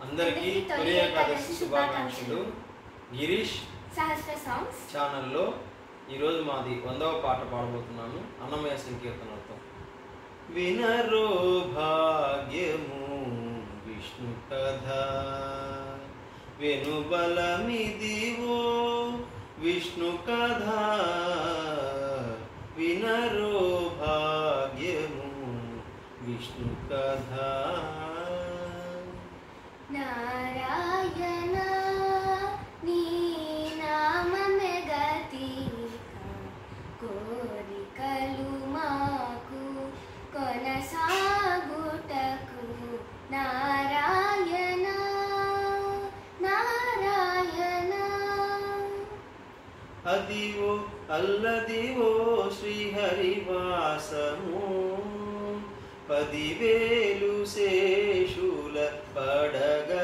అందరికీ తొలి ఏకాదశి శుభాకాంక్షలు. గిరీష్ సహస్ర సాంగ్స్ ఛానల్లో ఈరోజు మాది 100వ పాట పాడబోతున్నాను. అన్నమయ్య సంకీర్తనలతో. వినరో భాగ్యము విష్ణు కథ, వెనుబలమిదివో విష్ణు కథ. వినరో భాగ్యము విష్ణు కథ. నారాయణ నీ నామమే గతిక, కోరికలు మాకు కొనసాగుటకు. నారాయణ నారాయణ. అదివో అల్లదివో శ్రీహరివాసము, 10,000 శేషుల పడగలమయము.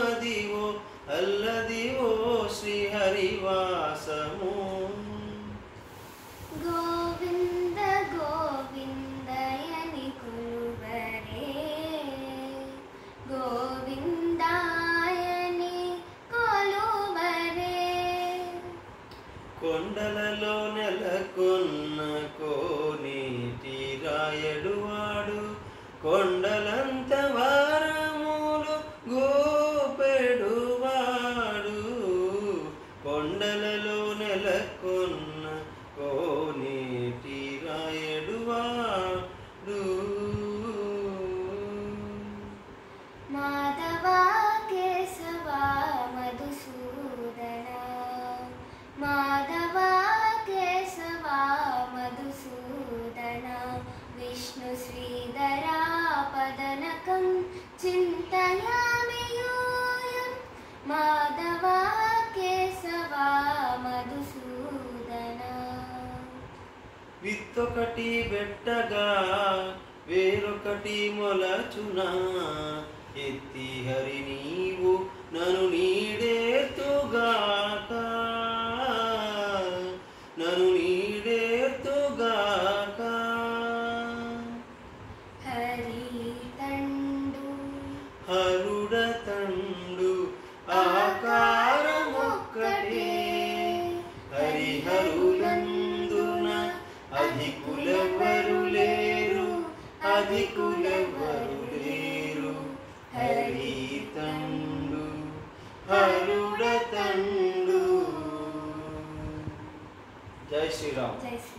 అదివో అల్లదివో శ్రీహరివాసము. గోవింద గోవిందయని కొలువరే, గోవిందాయని కొలువరే. కొండలలో నెలకొన్న కోనేటి రాయడువాడు, కొండలంత వారములు గోపెడువాడు. కొండలలో నెలకొన్న కోనేటి రాయడువాడు. మాధవ కేశవ మధుసూదన, మాధవ కేశవ మధుసూదన. విష్ణు శ్రీధరా పదనకం చింతయామి యూయం. మాధవ కేశవ మధుసూదన. విత్తొకటి బెట్టగా వేరొకటి మొలచునా, ఎత్తి హరి నీవు నన్ను నీడేతుగాక, నన్ను నీడేతుగాక. హరి తండు హరుడ తండు ఆకారమొక్కటే, హరిహరులందున అధికులెవరు లేరు, అధికులెవరు లేరు. హరి తండు హరుడ తండు. జై శ్రీరామ్. జై శ్రీ